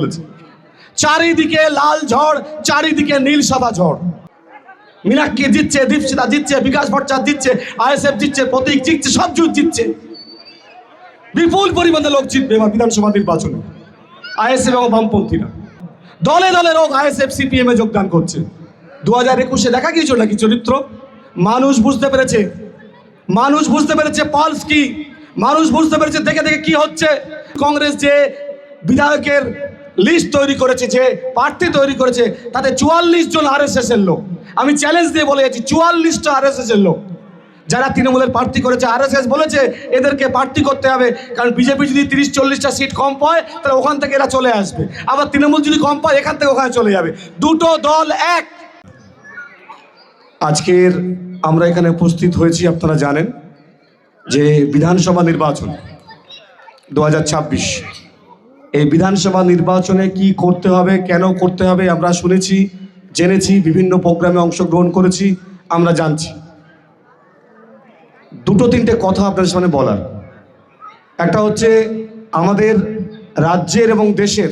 বলেছে। চারিদিকে লাল ঝড়, চারিদিকে নীল সাদা ঝড়। মীনাক্ষী জিতছে, দীপশিতা জিতছে, বিকাশ ভট্টাচার্য জিতছে, আইএসএফ জিতছে, প্রতীক জিতছে, সব জুট জিতছে। বিপুল পরিমাণে লোক জিতবে এবার বিধানসভা নির্বাচনে। আইএসএফ এবং বামপন্থীরা দলে দলে লোক আইএসএফ সিপিএম এ যোগদান করছে। 2021-এ দেখা গিয়েছিল নাকি চরিত্র? মানুষ বুঝতে পেরেছে, মানুষ বুঝতে পেরেছে পালস কি, মানুষ বুঝতে পেরেছে দেখে দেখে কি হচ্ছে। কংগ্রেস যে বিধায়কের লিস্ট তৈরি করেছে, যে প্রার্থী তৈরি করেছে, তাতে 44 জন আরএসএস এর লোক। আমি চ্যালেঞ্জ দিয়ে বলে যাচ্ছি, 44টা আরএসএস এর লোক যারা তৃণমূলের প্রার্থী করেছে। আরএসএস বলেছে এদেরকে প্রার্থী করতে হবে, কারণ বিজেপি যদি 30-40টা সিট কম পায় তাহলে ওখান থেকে এরা চলে আসবে, আবার তৃণমূল যদি কম পায় এখান থেকে ওখানে চলে যাবে, দুটো দল এক। আজকের আমরা এখানে উপস্থিত হয়েছি, আপনারা জানেন যে বিধানসভা নির্বাচন 2026, এই বিধানসভা নির্বাচনে কি করতে হবে, কেন করতে হবে আমরা শুনেছি, জেনেছি, বিভিন্ন প্রোগ্রামে অংশগ্রহণ করেছি, আমরা জানছি। দুটো তিনটে কথা আপনাদের সামনে বলার। একটা হচ্ছে আমাদের রাজ্যের এবং দেশের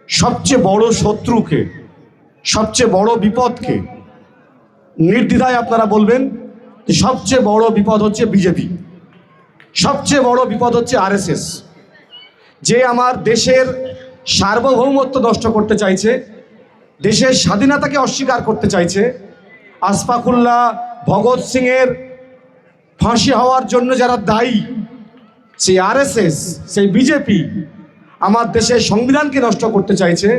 সবচেয়ে বড় শত্রুকে, সবচেয়ে বড় বিপদকে নির্দ্বিধায় আপনারা বলবেন যে সবচেয়ে বড় বিপদ হচ্ছে বিজেপি, সবচেয়ে বড় বিপদ হচ্ছে আরএসএস, যে আমার দেশের সার্বভৌমত্ব নষ্ট করতে চাইছে, দেশের স্বাধীনতাকে অস্বীকার করতে চাইছে। আশফাকুল্লাহ, ভগৎ সিংয়ের ফাঁসি হওয়ার জন্য যারা দায়ী, সেই আরএসএস, সেই বিজেপি আমার দেশের সংবিধানকে নষ্ট করতে চাইছে,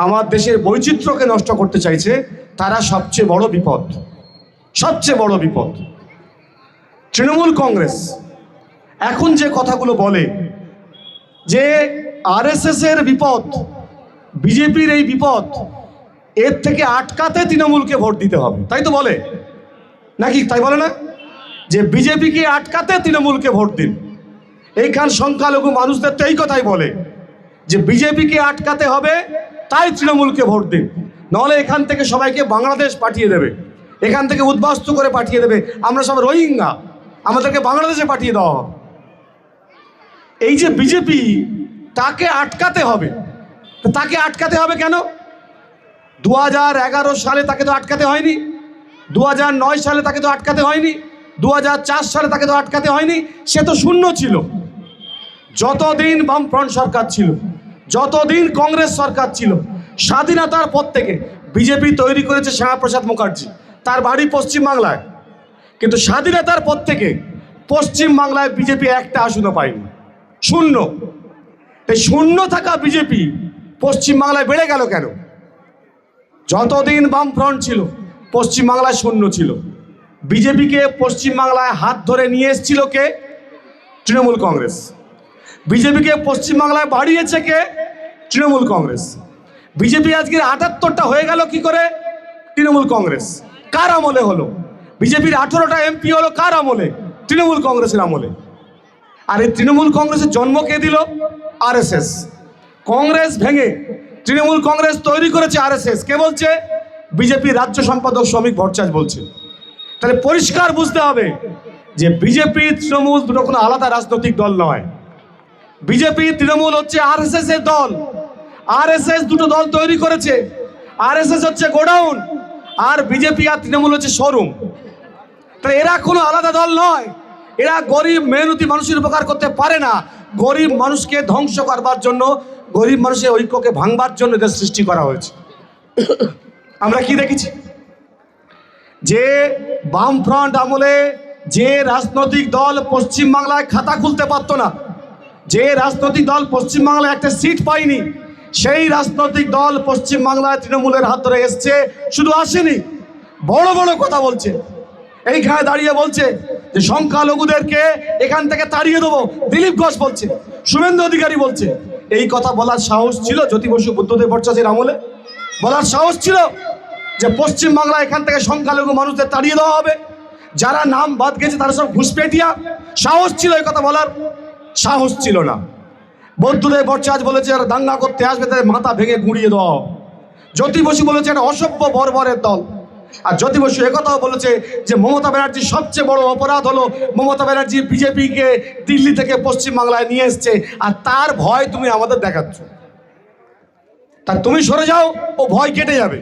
আমার দেশের বৈচিত্র্যকে নষ্ট করতে চাইছে। তারা সবচেয়ে বড় বিপদ, সবচেয়ে বড় বিপদ। তৃণমূল কংগ্রেস এখন যে কথাগুলো বলে যে আরএসএস এর বিপদ, বিজেপির এই বিপদ, এর থেকে আটকাতে তৃণমূলকে ভোট দিতে হবে, তাই তো বলে নাকি? তাই বলে না যে বিজেপিকে আটকাতে তৃণমূলকে ভোট দিন? এইখান সংখ্যালঘু মানুষদের তো এই কথাই বলে যে বিজেপিকে আটকাতে হবে, তাই তৃণমূলকে ভোট দিন, নাহলে এখান থেকে সবাইকে বাংলাদেশ পাঠিয়ে দেবে, এখান থেকে উদ্বাস্তু করে পাঠিয়ে দেবে, আমরা সব রোহিঙ্গা, আমাদেরকে বাংলাদেশে পাঠিয়ে দেওয়া হবে। এই যে বিজেপি, তাকে আটকাতে হবে। তাকে আটকাতে হবে কেন? 2011 সালে তাকে তো আটকাতে হয়নি, 2009 সালে তাকে তো আটকাতে হয়নি, 2004 সালে তাকে তো আটকাতে হয়নি। সে তো শূন্য ছিল। যতদিন বামফ্রন্ট সরকার ছিল, যতদিন কংগ্রেস সরকার ছিল, স্বাধীনতার পর থেকে বিজেপি তৈরি করেছে শ্যামাপ্রসাদ মুখার্জি, তার বাড়ি পশ্চিমবাংলায়, কিন্তু স্বাধীনতার পর থেকে পশ্চিমবাংলায় বিজেপি একটা আসনও পায়নি, শূন্য। এই শূন্য থাকা বিজেপি পশ্চিমবাংলায় বেড়ে গেল কেন? যতদিন বামফ্রন্ট ছিল পশ্চিমবাংলায় শূন্য ছিল। বিজেপিকে পশ্চিমবাংলায় হাত ধরে নিয়ে এসেছিল কে? তৃণমূল কংগ্রেস। বিজেপিকে পশ্চিমবাংলায় বাড়িয়েছে কে? তৃণমূল কংগ্রেস। বিজেপি আজকের 78টা হয়ে গেল কি করে? তৃণমূল কংগ্রেস। কার আমলে হলো? বিজেপির 18টা এমপি হলো কার আমলে? তৃণমূল কংগ্রেসের আমলে। আর এই তৃণমূল কংগ্রেসের জন্ম কে দিল? আরএসএস। কংগ্রেস ভেঙে তৃণমূল কংগ্রেস তৈরি করেছে আরএসএস। কে বলছে? বিজেপির রাজ্য সম্পাদক শ্রমিক ভট্টাচার্য বলছে। তাহলে পরিষ্কার বুঝতে হবে যে বিজেপি তৃণমূল দুটো কোনো আলাদা রাজনৈতিক দল নয়। বিজেপি তৃণমূল হচ্ছে আরএসএস এর দল। আরএসএস দুটো দল তৈরি করেছে। আরএসএস হচ্ছে গোডাউন, আর বিজেপি আর তৃণমূল হচ্ছে শোরুম। তাহলে এরা কোনো আলাদা দল নয়। এরা গরিব মেহনতি মানুষের উপকার করতে পারে না। গরিব মানুষকে ধ্বংস করবার জন্য, গরিব মানুষের ঐক্যকে ভাঙবার জন্য এদের সৃষ্টি করা হয়েছে। আমরা কি দেখেছি? যে বামফ্রন্ট আমলে যে রাজনৈতিক দল পশ্চিমবাংলায় খাতা খুলতে পারতো না, যে রাজনৈতিক দল পশ্চিমবাংলায় একটা সিট পায়নি, সেই রাজনৈতিক দল পশ্চিমবাংলায় তৃণমূলের হাত ধরে এসছে। শুধু আসেনি, বড় বড় কথা বলছে। এইখানে দাঁড়িয়ে বলছে যে সংখ্যালঘুদেরকে এখান থেকে তাড়িয়ে দেবো। দিলীপ ঘোষ বলছে, শুভেন্দু অধিকারী বলছে। এই কথা বলার সাহস ছিল জ্যোতি বসু বুদ্ধদেব ভট্টাচার্যের আমলে? বলার সাহস ছিল যে পশ্চিমবাংলা এখান থেকে সংখ্যালঘু মানুষদের তাড়িয়ে দেওয়া হবে, যারা নাম বাদ গেছে তারা সব ঘুষপেটিয়া? সাহস ছিল এই কথা বলার? সাহস ছিল না। বুদ্ধদেব ভট্টাচার্য বলেছে যারা দাঙ্গা করতে আসবে তাদের মাথা ভেঙে গুঁড়িয়ে দেওয়া হবে। জ্যোতি বসু বলেছে এটা অসভ্য বর্বরের দল। আর জ্যোতি বসু একথাও বলেছে যে মমতা ব্যানার্জির সবচেয়ে বড় অপরাধ হলো মমতা ব্যানার্জি বিজেপিকে দিল্লি থেকে পশ্চিমবাংলায় নিয়ে এসছে, আর তার ভয় তুমি আমাদের দেখাচ্ছ। তা তুমি সরে যাও, ও ভয় কেটে যাবে।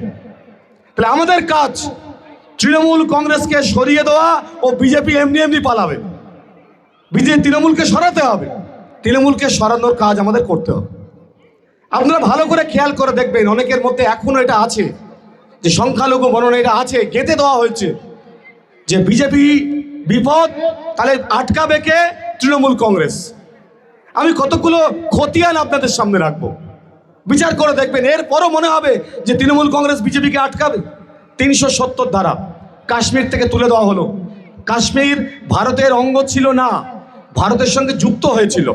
তাহলে আমাদের কাজ তৃণমূল কংগ্রেসকে সরিয়ে দেওয়া, ও বিজেপি এমনি এমনি পালাবে। তৃণমূলকে সরাতে হবে, তৃণমূলকে সরানোর কাজ আমাদের করতে হবে। আপনারা ভালো করে খেয়াল করে দেখবেন, অনেকের মধ্যে এখনো এটা আছে যে সংখ্যালঘু বর্ণনা এটা আছে, গেঁথে দেওয়া হয়েছে যে বিজেপি বিপদ, তাহলে আটকাবে কে? তৃণমূল কংগ্রেস। আমি কতগুলো খতিয়ান আপনাদের সামনে রাখবো, বিচার করে দেখবেন। এরপরও মনে হবে যে তৃণমূল কংগ্রেস বিজেপিকে আটকাবে। 370 ধারা কাশ্মীর থেকে তুলে দেওয়া হলো। কাশ্মীর ভারতের অঙ্গ ছিল না, ভারতের সঙ্গে যুক্ত হয়েছিল।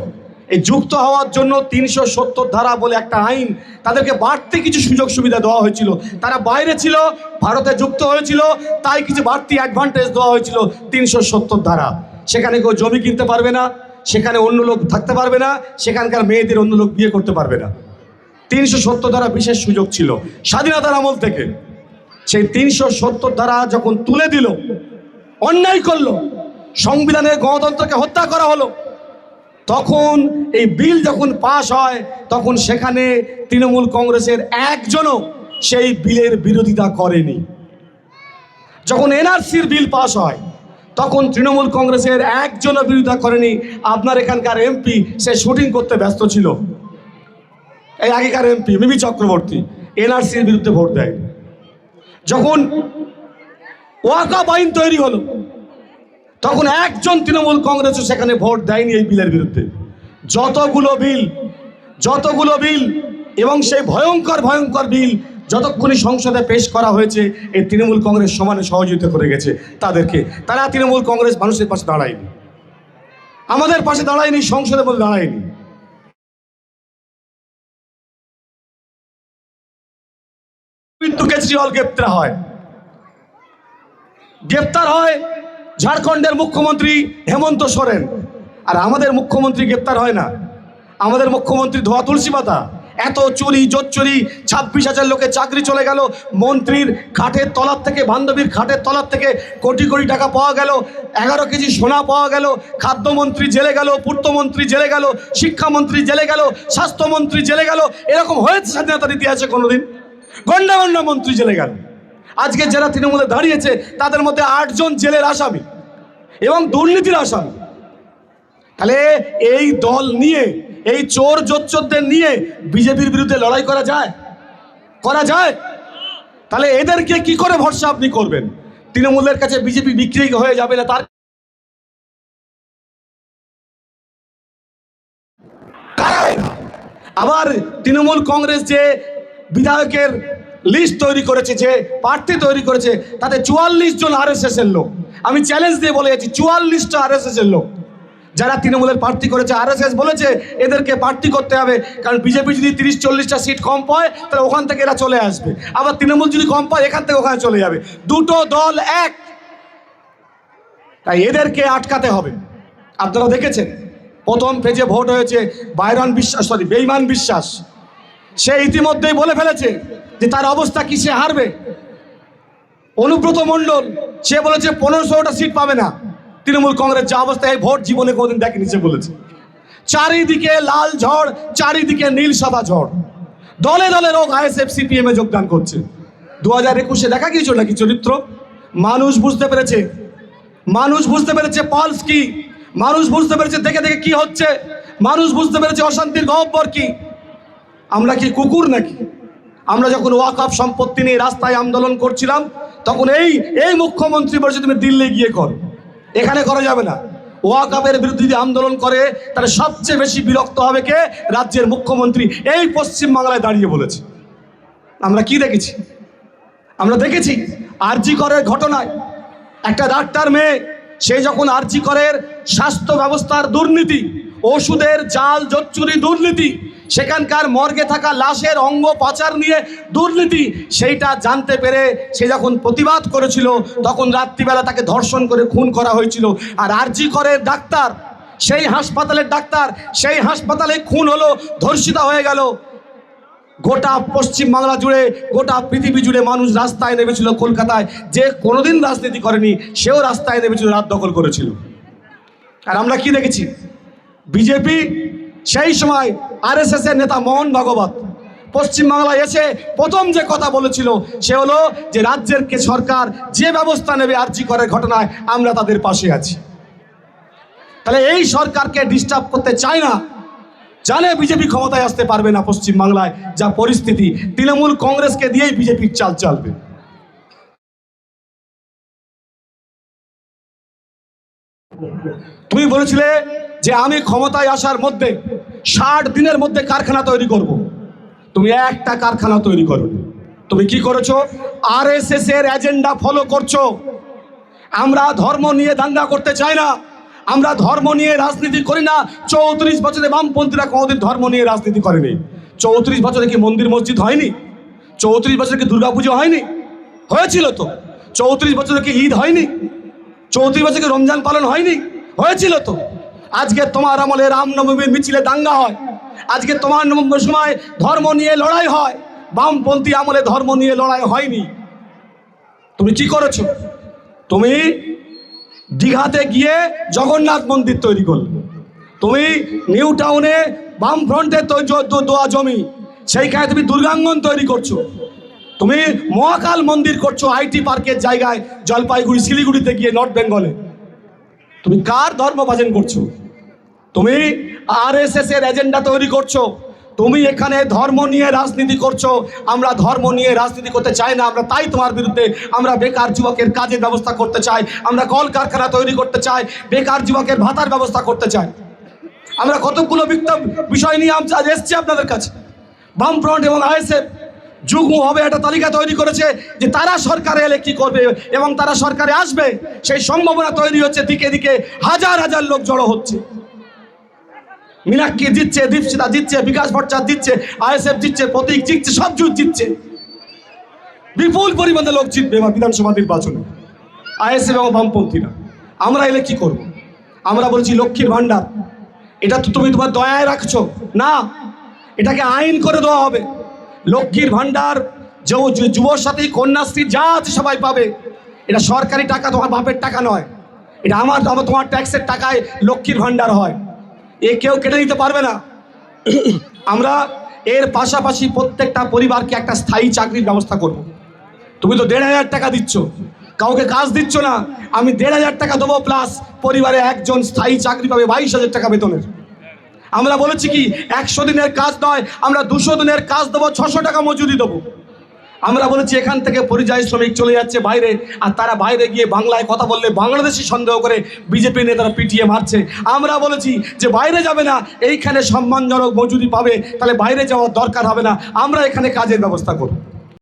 এই যুক্ত হওয়ার জন্য 370 ধারা বলে একটা আইন, তাদেরকে বাড়তি কিছু সুযোগ সুবিধা দেওয়া হয়েছিল। তারা বাইরে ছিল, ভারতে যুক্ত হয়েছিল, তাই কিছু বাড়তি অ্যাডভান্টেজ দেওয়া হয়েছিল। 370 ধারা, সেখানে কেউ জমি কিনতে পারবে না, সেখানে অন্য লোক থাকতে পারবে না, সেখানকার মেয়েদের অন্য লোক বিয়ে করতে পারবে না। 370 ধারা বিশেষ সুযোগ ছিল স্বাধীনতার আমল থেকে। সেই 370 ধারা যখন তুলে দিল, অন্যায় করলো, সংবিধানের গণতন্ত্রকে হত্যা করা হলো, তখন এই বিল যখন পাশ হয়, তখন সেখানে তৃণমূল কংগ্রেসের একজনও সেই বিলের বিরোধিতা করেনি। যখন এনআরসির বিল পাশ হয়, তখন তৃণমূল কংগ্রেসের একজনও বিরোধিতা করেনি। আপনার এখানকার এমপি সে শুটিং করতে ব্যস্ত ছিল, এই আগেকার এমপি মিমি চক্রবর্তী এনআরসির বিরুদ্ধে ভোট দেয়। যখন ওয়াকফ আইন তৈরি হলো, তখন একজন তৃণমূল কংগ্রেসও সেখানে ভোট দেয়নি এই বিলের বিরুদ্ধে। যতগুলো বিল এবং সেই ভয়ঙ্কর ভয়ঙ্কর বিল যতক্ষণই সংসদে পেশ করা হয়েছে, এই তৃণমূল কংগ্রেস সমানে সহযোগিতা করে গেছে তাদেরকে। তারা তৃণমূল কংগ্রেস মানুষের পাশে দাঁড়ায়নি, আমাদের পাশে দাঁড়ায়নি, সংসদের মধ্যে দাঁড়ায়নি। কিন্তু কেজরিওয়াল গ্রেপ্তার হয় ঝাড়খণ্ডের মুখ্যমন্ত্রী হেমন্ত সোরেন, আর আমাদের মুখ্যমন্ত্রী গ্রেপ্তার হয় না। আমাদের মুখ্যমন্ত্রী ধোয়া তুলসী পাতা। এত চুরি জোচ্চুরি, 26,000 লোকের চাকরি চলে গেল, মন্ত্রীর খাটের তলার থেকে, বান্ধবীর খাটের তলার থেকে কোটি কোটি টাকা পাওয়া গেল, 11 কেজি সোনা পাওয়া গেল, খাদ্যমন্ত্রী জেলে গেল, পূর্তমন্ত্রী জেলে গেল, শিক্ষামন্ত্রী জেলে গেল, স্বাস্থ্যমন্ত্রী জেলে গেল। এরকম হয়েছে স্বাধীনতার ইতিহাসে কোনোদিন? গন্ডা গন্ডা মন্ত্রী জেলে গেল। আজকে যারা তৃণমূলে দাঁড়িয়েছে তাদের মধ্যে 8 জন জেলের আসামি এবং দুর্নীতির আসামি। তাহলে এই দল নিয়ে, এই চোর জোচ্চোরদের নিয়ে বিজেপির বিরুদ্ধে লড়াই করা যায়? তাহলে এদেরকে কি করে ভরসা আপনি করবেন? তৃণমূলের কাছে বিজেপি বিক্রি হয়ে যাবে না তার? আবার তৃণমূল কংগ্রেস যে বিধায়কের লিস্ট তৈরি করেছে, যে প্রার্থী তৈরি করেছে, তাতে 44 জন RSS এর লোক। আমি চ্যালেঞ্জ দিয়ে বলে যাচ্ছি, 44টা RSS এর লোক যারা তৃণমূলের প্রার্থী করেছে। RSS বলেছে এদেরকে প্রার্থী করতে হবে, কারণ বিজেপি যদি 30-40টা সিট কম পায়, তাহলে ওখান থেকে এরা চলে আসবে। আবার তৃণমূল যদি কম পায়, এখান থেকে ওখানে চলে যাবে। দুটো দল এক, তাই এদেরকে আটকাতে হবে। আপনারা দেখেছেন প্রথম পেজে ভোট হয়েছে, বেঈমান বিশ্বাস, সে ইতিমধ্যেই বলে ফেলেছে যে তার অবস্থা কি, সে হারবে। অনুব্রত মণ্ডল, সে বলেছে 1500টা সিট পাবে না তৃণমূল কংগ্রেস, যা অবস্থায় ভোট জীবনে কোনোদিন দেখেনি সে বলেছে। চারিদিকে লাল ঝড়, চারিদিকে নীল সাদা ঝড়, দলে দলে লোক ISF CPM এ যোগদান করছে। 2021-এ দেখা গিয়েছিল নাকি চরিত্র? মানুষ বুঝতে পেরেছে পালস কি, মানুষ বুঝতে পেরেছে দেখে দেখে কি হচ্ছে, মানুষ বুঝতে পেরেছে অশান্তির গহ্বর কি। আমরা কি কুকুর নাকি? আমরা যখন ওয়াকফ সম্পত্তি নিয়ে রাস্তায় আন্দোলন করছিলাম, তখন এই মুখ্যমন্ত্রী বলেছে তুমি দিল্লি গিয়ে করো, এখানে করা যাবে না। ওয়াকফের বিরুদ্ধে যদি আন্দোলন করে, তাহলে সবচেয়ে বেশি বিরক্ত হবে কে? রাজ্যের মুখ্যমন্ত্রী। এই পশ্চিমবাংলায় দাঁড়িয়ে বলেছে। আমরা কি দেখেছি? আমরা দেখেছি আরজি করের ঘটনায় একটা ডাক্তার মেয়ে, সে যখন আরজি করের স্বাস্থ্য ব্যবস্থার দুর্নীতি, ওষুধের জাল জোচ্চুরি দুর্নীতি, সেখানকার মর্গে থাকা লাশের অঙ্গ পাচার নিয়ে দুর্নীতি, সেইটা জানতে পেরে সে যখন প্রতিবাদ করেছিল, তখন রাত্রিবেলা তাকে ধর্ষণ করে খুন করা হয়েছিল। আর আরজি করের ডাক্তার, সেই হাসপাতালের ডাক্তার, সেই হাসপাতালে খুন হলো, ধর্ষিতা হয়ে গেল। গোটা পশ্চিমবাংলা জুড়ে, গোটা পৃথিবী জুড়ে মানুষ রাস্তায় নেমেছিল। কলকাতায় যে কোনোদিন রাজনীতি করেনি, সেও রাস্তায় নেমেছিল, রাত দখল করেছিল। আর আমরা কি দেখেছি? বিজেপি সেই সময় RSS এর নেতা মোহন ভাগবত পশ্চিমবাংলায় এসে প্রথম যে কথা বলেছিল সে হলো যে রাজ্যের সরকার যে ব্যবস্থা নেবে আরজি করের ঘটনায় আমরা তাদের পাশে আছি। তাহলে এই সরকারকে ডিস্টার্ব করতে চায় না, জানে বিজেপি ক্ষমতায় আসতে পারবে না পশ্চিমবাংলায়, যা পরিস্থিতি তৃণমূল কংগ্রেসকে দিয়েই বিজেপির চাল চলবে। তুমি বলেছিলে যে আমি ক্ষমতায় আসার মধ্যে 60 দিনের মধ্যে কারখানা তৈরি করব। তুমি একটা কারখানা তৈরি করো। তুমি কি করেছো? আরএসএস এর এজেন্ডা ফলো করছো। আমরা ধর্ম নিয়ে দাঙ্গা করতে চাই না, আমরা ধর্ম নিয়ে রাজনীতি করি না। 34 বছরে বামপন্থীরা কোনোদিন ধর্ম নিয়ে রাজনীতি করেনি। 34 বছরে কি মন্দির মসজিদ হয়নি? 34 বছরে কি দুর্গাপুজো হয়নি? হয়েছিল তো। 34 বছরে কি ঈদ হয়নি? 34 বছরে কি রমজান পালন হয়নি? হয়েছিল তো। আজকে তোমার আমলে রামনবমীর মিছিলে দাঙ্গা হয়, আজকে তোমার সময় ধর্ম নিয়ে লড়াই হয়, বামপন্থী আমলে ধর্ম নিয়ে লড়াই হয়নি। তুমি কি করেছো? তুমি দীঘাতে গিয়ে জগন্নাথ মন্দির তৈরি করলে, তুমি নিউ টাউনে বামফ্রন্টের দোয়া জমি, সেইখানে তুমি দুর্গাঙ্গন তৈরি করছো, তুমি মহাকাল মন্দির করছো আইটি পার্কের জায়গায় জলপাইগুড়ি শিলিগুড়িতে গিয়ে নর্থ বেঙ্গলে। তুমি কার ধর্ম ভজন করছো? তুমি আরএসএস এর এজেন্ডা তৈরি করছো। তুমি এখানে ধর্ম নিয়ে রাজনীতি করছো। আমরা ধর্ম নিয়ে রাজনীতি করতে চাই না, আমরা তাই তোমার বিরুদ্ধে। আমরা বেকার যুবকের কাজের ব্যবস্থা করতে চাই, আমরা কলকারখানা তৈরি করতে চাই, বেকার যুবকের ভাতার ব্যবস্থা করতে চাই। আমরা কতগুলো বিষয় নিয়ে আজ এসছি আপনাদের কাছে। বামফ্রন্ট এবং আইএসএফ যুগ্মভাবে একটা তালিকা তৈরি করেছে যে তারা সরকারে এলে কি করবে এবং তারা সরকারে আসবে, সেই সম্ভাবনা তৈরি হচ্ছে। দিকে দিকে হাজার হাজার লোক জড়ো হচ্ছে। মীনাক্ষী জিতছে, দীপশিতা জিতছে, বিকাশ ভট্টাচার্য জিতছে, আইএসএফ জিতছে, প্রতীক জিতছে, সব জিতছে। বিপুল পরিমাণে লোক জিতবে এবার বিধানসভা নির্বাচনে, আইএসএফ এবং বামপন্থীরা। আমরা এলে কি করব? আমরা বলছি লক্ষ্মীর ভাণ্ডার, এটা তো তুমি তোমার দয়ায় রাখছো না, এটাকে আইন করে দেওয়া হবে। লক্ষ্মীর ভাণ্ডার, যুবসাথী, কন্যাশ্রী যা আছে সবাই পাবে। এটা সরকারি টাকা, তোমার বাপের টাকা নয়, এটা আমার তোমার ট্যাক্সের টাকায় লক্ষ্মীর ভাণ্ডার হয়। এ কেউ কেটে নিতে পারবে না। আমরা এর পাশাপাশি প্রত্যেকটা পরিবারকে একটা স্থায়ী চাকরির ব্যবস্থা করব। তুমি তো 1500 টাকা দিচ্ছ, কাউকে কাজ দিচ্ছ না। আমি 1500 টাকা দেবো, প্লাস পরিবারে একজন স্থায়ী চাকরি পাবে 22,000 টাকা বেতনের। আমরা বলেছি কি 100 দিনের কাজ নয়, আমরা 200 দিনের কাজ দেবো, 600 টাকা মজুরি দেবো। আমরা বলেছি এখান থেকে পরিযায়ী শ্রমিক চলে যাচ্ছে বাইরে, আর তারা বাইরে গিয়ে বাংলায় কথা বললে বাংলাদেশি সন্দেহ করে বিজেপি নেতারা পিটিয়ে মারছে। আমরা বলেছি যে বাইরে যাবে না, এইখানে সম্মানজনক মজুরি পাবে, তাহলে বাইরে যাওয়ার দরকার হবে না, আমরা এখানে কাজের ব্যবস্থা করব।